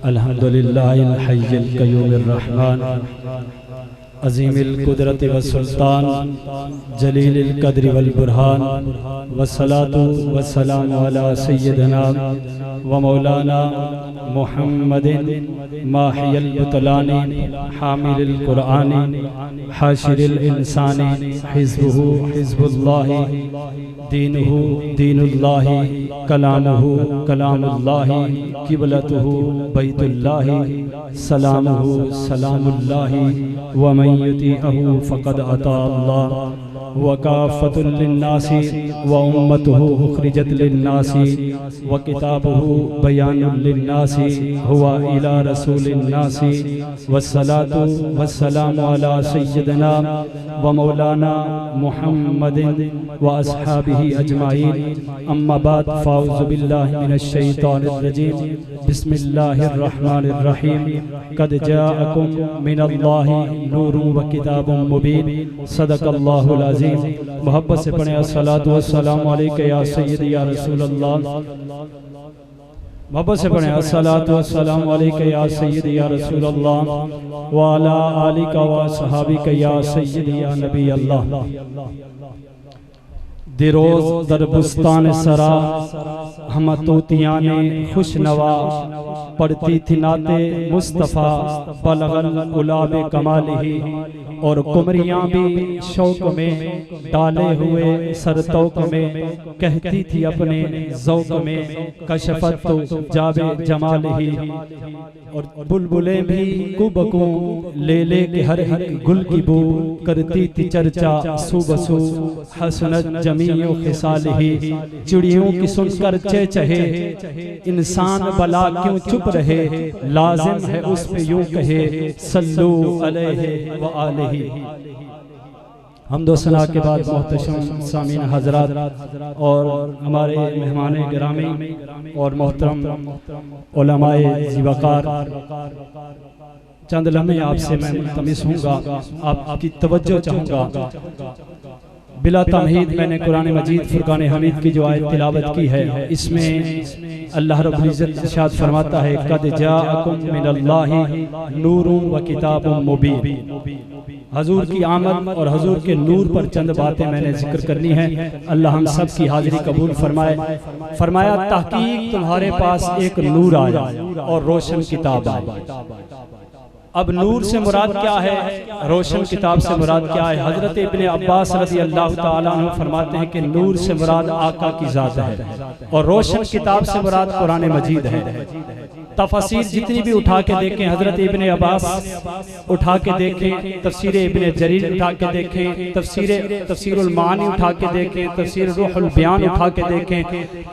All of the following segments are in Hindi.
अल्हम्दुलिल्लाहिल हय्यिल क़य्यूमिर रहमान अज़ीमिल कुदरति व सुल्तान जलीलिल क़द्रि वल बुरहान वस्सलातु वस्सलामु अला सय्यिदिना व मौलाना मुहम्मदिन माहियल बुतलानी हामिलिल कुरआनी हाशिरिल इंसानी हिज़्बुहु हिज़्बुल्लाहि दीनुहु दीनुल्लाहि कलामुहु कलामुल्लाहि किबलतुहु बैतुल्लाहि सलामुहु सलामुल्लाहि व मन युतिअहु फ़क़द अता अल्लाह व काफ़तुल लिन्नासी व उम्मतुहु उख़रिजत लिन्नासी व किताबुहु बयानुल लिन्नासी हुवा इला रसूलिन्नासी वस्सलातु वस्सलामु अला सय्यिदिना व मौलाना मुहम्मदिन व अस्हाबिही अजमाइन अम्मा बाद फ़ाऊज़ु बिल्लाहि मिनश शैतानिर रजीम बिस्मिल्लाहिर रहमानिर रहीम क़द जाअकुम मिनल्लाहि नूरुन व किताबुम मुबीन सदक़ल्लाहुल अज़ीम। मोहब्बत से पढ़ें अस्सलातु वस्सलामु अलैका या सय्यदी या रसूल अल्लाह। मोहब्बत से पढ़ें अस्सलातु वस्सलामु अलैका या सय्यदी या रसूल अल्लाह व अला आलिका व सहाबिका या सय्यदी या नबी अल्लाह। दिरोज दरबुस्तान सरा हम तोतियाँ ने खुश नवा पढ़ती थी नाते मुस्तफ़ा बलगल उलाब कमालिही और कुमरियाँ भी शौक में डाले हुए सरतौक में कहती थी अपने ज़ौक़ में कशफत तो जाबे जमालिही और बुलबुलें भी कुबकू ले के हर एक गुल की बू करती थी चर्चा सुबसु हसनत जमीओ खिसालिही। चिड़ियों की सुनकर चहचहे इंसान भला क्यों चुप रहे लाजिम है उस पे यूं कहे सल्लू अलैहि व आलिही। हम्दो सना के बाद मोहतरम सामीन हजरात और हमारे मेहमान गिरामी और मोहतरम उलमाए ज़िवकार चंद लम्हे आपसे मैं मुल्तमिस हूँगा, आपकी तवज्जो चाहूँगा। बिला तमहीद मैंने कुरान मजीद फुरकान हमीद की जो आयत तिलावत की है इसमें अल्लाह रब्बुल इज़्ज़त इरशाद फरमाता है क़द जाअकुम मिनल्लाहि नूरुन व किताबुम मुबीन। हजूर की आमद और हजूर के नूर पर चंद बातें मैंने जिक्र करनी है। अल्लाह हम सब की हाजिरी कबूल फरमाए। फरमाया तहकीक तुम्हारे पास एक नूर आया और रोशन किताब आई। अब नूर से मुराद क्या है, रोशन किताब से मुराद क्या है? हजरत इब्ने अब्बास रज़ी अल्लाह ताला अन्हु फरमाते हैं कि नूर से मुराद आका की ज़ात है और रोशन किताब से मुराद कुरान मजीद है। तफसीर जितनी भी उठा के देखें, हजरत इब्ने अब्बास उठा के देखें, तफसीर इब्ने जरीर उठा के देखें, तफसीरुल मानी उठा के देखें, तफसीर रूहुल बयान उठा के देखें,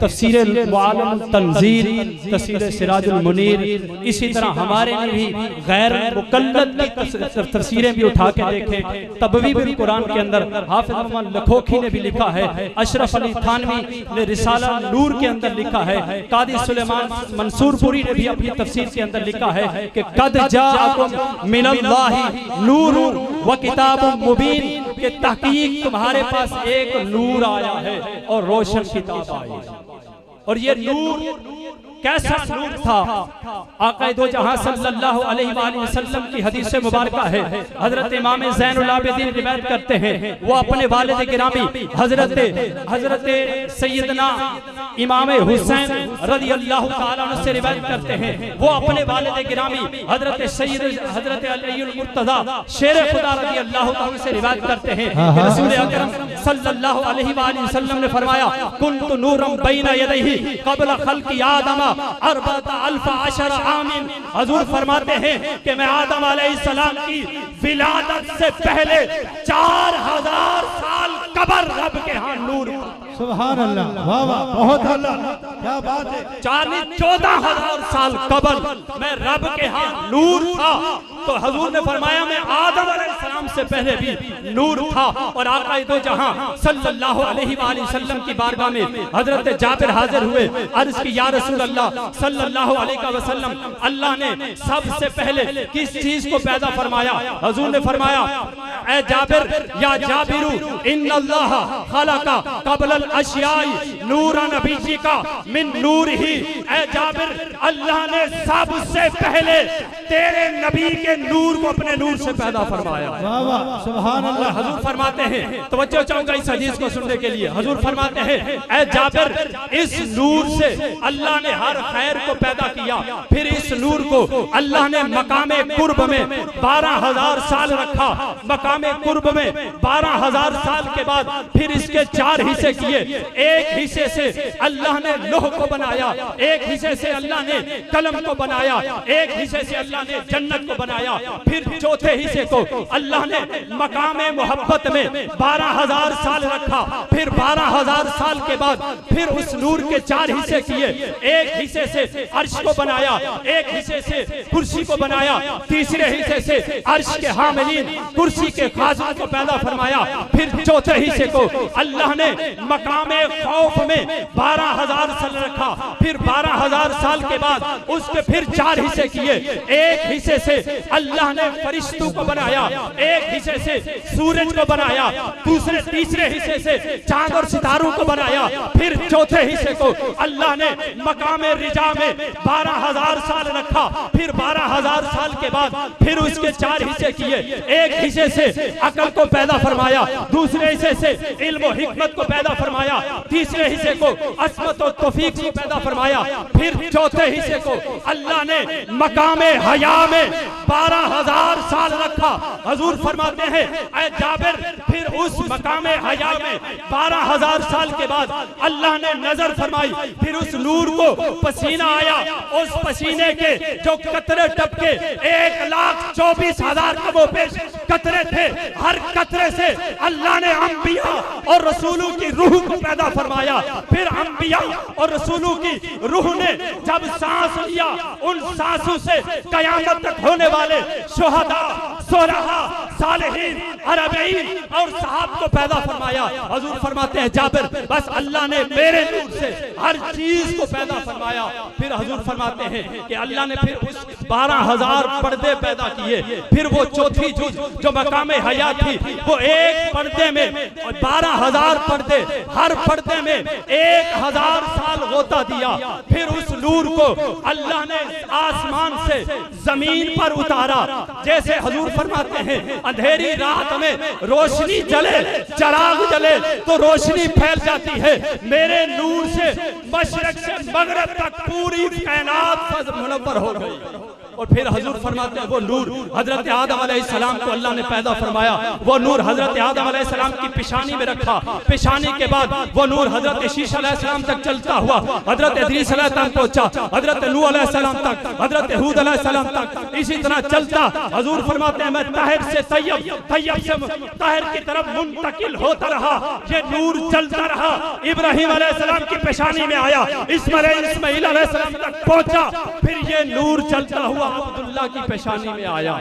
तफसीर मुआल्लिम तंजीर, तफसीर सिराजुल मुनीर, इसी तरह हमारे में भी गैर मुकल्लद की तफसीरें भी उठा के देखें। तबवीबुल कुरान के अंदर हाफिज मोहम्मद लखोखी ने भी लिखा है, अशरफ अली थानवी ने रिसाला नूर के अंदर लिखा है, कादी सुलेमान मंसूरपुरी ने भी अपनी तफसीर के अंदर लिखा है कि कद जाअकुम मिनल्लाहि नूरुन व किताबुम मुबीन, के तहकीक तुम्हारे पास एक नूर आया है और रोशन किताब आई। और ये नूर कैसा नूर था? आक़ाए दो जहां सल्लल्लाहु अलैहि वसल्लम की हदीस मुबारका है। हजरत इमाम ज़ैनुल आबिदीन रिवायत करते हैं, वो अपने वालिद गिरामी हजरत सैयदना इमाम हुसैन रज़ी अल्लाह ताला अन्हु से रिवायत करते हैं, वो अपने वालिद गिरामी हजरत अलीउल मुर्तज़ा शेर खुदा रज़ी अल्लाह ताला से रिवायत करते हैं कि रसूल अकरम सल्लल्लाहु अलैहि वसल्लम ने फरमाया कुन्तु नूरन बैना यदैहि क़ब्ल खल्क़ि आदम अरबअता अल्फ अशर आमिन। हजूर फरमाते हैं कि मैं आदम अलैहिस्सलाम की विलादत से पहले 4000 साल कब्र रब के यहाँ नूर। सुभान अल्लाह, वाह वाह, बहुत अल्लाह, क्या बात है। 14,000 साल कब्र में रब के यहाँ नूर था। तो हजूर ने फरमाया मैं आदम अलैहिस्सलाम से पहले भी नूर था। और आक़ाए दो जहां सल्लल्लाहु अलैहि वसल्लम की बारगाह में हजरत जाबिर हाजिर हुए, अर्ज की या रसूल अल्लाह सल्लल्लाहु अलैहि वसल्लम, अल्लाह ने सबसे पहले किस चीज को पैदा फरमाया? हजूर ने फरमाया ए जाबिर या जाबिरू इन्नल्लाह खलका क़ब्ल अल अशियाई नूर नबी जी का मिन नूर ही। ऐ जाबिर, अल्लाह ने सबसे पहले तेरे नबी के नूर को अपने नूर से पैदा फरमाया। वाह वाह सुभान अल्लाह। हुजूर फरमाते हैं, तवज्जो चाहूंगा इस हदीस को सुनने के लिए। हुजूर फरमाते हैं, ऐ जाबिर, इस नूर से अल्लाह ने हर खैर को पैदा किया। फिर इस नूर को अल्लाह ने मकामे कुर्ब में 12,000 साल रखा। मकामे कुर्ब में 12,000 साल के बाद फिर इसके 4 हिस्से किए। एक हिस्से से अल्लाह ने लोह को बनाया, एक हिस्से से अल्लाह ने कलम को बनाया, एक हिस्से से अल्लाह ने जन्नत को बनाया। फिर चौथे हिस्से को अल्लाह ने मकामे मोहब्बत में 12,000 साल रखा। फिर 12,000 साल के बाद फिर उस नूर के 4 हिस्से किए। एक हिस्से से अर्श को बनाया, एक हिस्से से कुर्सी को बनाया, तीसरे हिस्से से अर्श के हामिलीन कुर्सी के खाजिन को पैदा फरमाया। फिर चौथे हिस्से को अल्लाह ने मकामे खौफ में 12,000 साल रखा। फिर 12,000 साल के बाद उसके फिर 4 हिस्से किए। एक हिस्से से अल्लाह ने फरिश्तों को बनाया, एक हिस्से से सूरज को बनाया, तीसरे हिस्से से चांद और सितारों को बनाया। फिर चौथे हिस्से को अल्लाह ने मकामे रिजा में 12,000 साल रखा। फिर 12,000 साल के बाद फिर उसके 4 हिस्से किए। एक हिस्से से अकल को पैदा फरमाया, दूसरे हिस्से से इल्म और हिकमत को पैदा फरमाया, तीसरे हिस्से को अस्मत और तौफीक को पैदा फरमाया। फिर चौथे हिस्से को अल्लाह ने मकामे हया में 12,000 साल रखा। हुजूर फरमाते हैं, ऐ जाबिर, फिर उस मकामे हया में 12,000 साल के बाद अल्लाह ने नजर फरमाई। फिर उस नूर को पसीना आया, उस पसीने के जो कतरे टपके 1,24,000 कमोपेश कतरे थे। हर कतरे से अल्लाह ने अंबिया और रसूलों की रूह को पैदा फरमाया। फिर अंबिया और रसूलों की रूह ने जब सांस लिया, उन सांसों से कयामत तक होने वाले शुहदा, सोलहा, सालिहीन, अरबईन और साहब को पैदा फरमाया। हुजूर फरमाते हैं, जाबिर, बस अल्लाह ने मेरे नूर से हर चीज को पैदा फरमाया। फिर हुजूर फरमाते हैं कि अल्लाह ने फिर उस 12,000 पर्दे पैदा किए। फिर वो चौथी जुज जो मकामे हया थी, वो एक पर्दे में 12,000 पर्दे, हर पर्दे में 1,000 साल होता दिया। फिर उस नूर को अल्लाह ने आसमान से जमीन पर उतारा। जैसे हुजूर फरमाते हैं, अंधेरी रात में रोशनी जले, चिराग जले तो रोशनी फैल जाती है। मेरे नूर से मशरक से मगरब तक पूरी कायनात मुनव्वर हो गई। और फिर हुजूर फरमाते हैं, वो नूर हजरत आदम अलैहिस्सलाम को अल्लाह ने पैदा फरमाया। वो नूर हजरत आदम अलैहिस्सलाम की पेशानी में रखा। पेशानी के बाद वो नूर हजरत शीश अलैहिस्सलाम तक चलता हुआ हजरत इदरीस अलैहिस्सलाम तक पहुंचा, हजरत नूह अलैहिस्सलाम तक, हजरत हूद अलैहिस्सलाम तक, इसी तरह चलता। हुजूर फरमाते हैं, मैं ताहिर से तैयब, तैयब से ताहिर की तरफ मुंतकिल होता रहा। ये नूर चलता रहा, इब्राहिम अलैहिस्सलाम की पेशानी में आया, इस्माइल अलैहिस्सलाम तक पहुंचा। फिर ये नूर चलता हुआ अब्दुल्लाह की पेशानी में आया,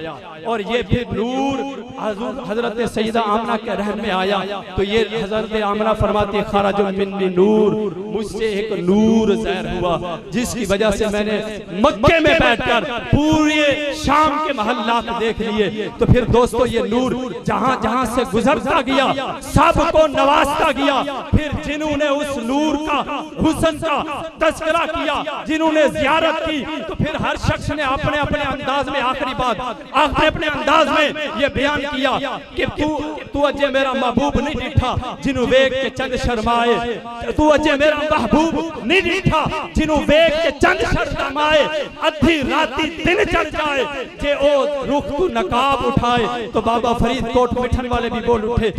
और ये फिर नूर हजरत सईदा आमना के रहम में आया। तो ये हजरत आमना फरमाती, खराजो मिन्नी नूर, मुझसे एक नूर ज़ाहिर हुआ, जिसकी वजह से मैंने मक्के में बैठकर पूरे शाम के महल्लात देख लिए। तो फिर दोस्तों, ये नूर जहां जहां से गुजरता गया, सबको नवाजता गया। फिर जिन्होंने उस नूर का हुस्न का तज़किरा किया, जिन्होंने जियारत की, तो फिर हर शख्स ने अपने अपने अंदाज में आखिरी बात अपने अपने अंदाज में ये बयान किया कि तू अजे मेरा महबूब नहीं डिठा जिन्हों वेख के चंद शर्माए, तू अजे मेरा महबूब नहीं डिठा जिन्हों वेख के चंद शर्माए, अद्धी राती दिन चढ़ जाए जे ओ रुख तू नकाब उठाए। तो बाबा फरीद कोट मिठन वाले भी बोल उठे,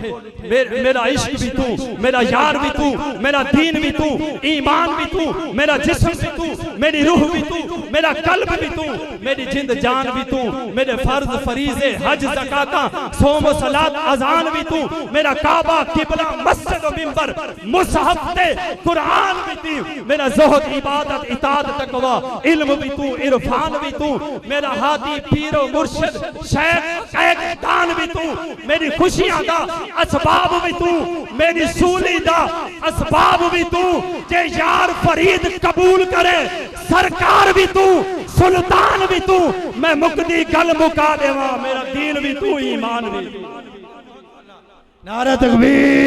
मेरा इश्क भी तू, मेरा यार भी तू, मेरा दीन भी तू, ईमान भी तू, मेरा जिस्म भी तू, मेरी रूह भी तू, मेरा कल्ब भी तू, मेरी जिंद जान भी तू, मेरे फर्ज फरीज़े हज ज़काता सोम सलात अज़ान भी तू, मेरा काबा किबला मस्जिद और मिंबर मुसहफ ते कुरान भी तू, मेरा ज़ुहद इबादत इताअत तकवा इल्म भी तू, इरफान भी तू, मेरा हादी पीर और मुर्शिद शेख एक दान भी तू, मेरी खुशियां दा असबाब भी तू, मेरी सूली दा असबाब भी तू, जे यार फरीद कबूल करे सरकार भी तू, सुल्तान भी तू, मैं मुक्ति गल मुका देवा, मेरा दीन भी तू, ईमान भी तू। नारा तकबीर।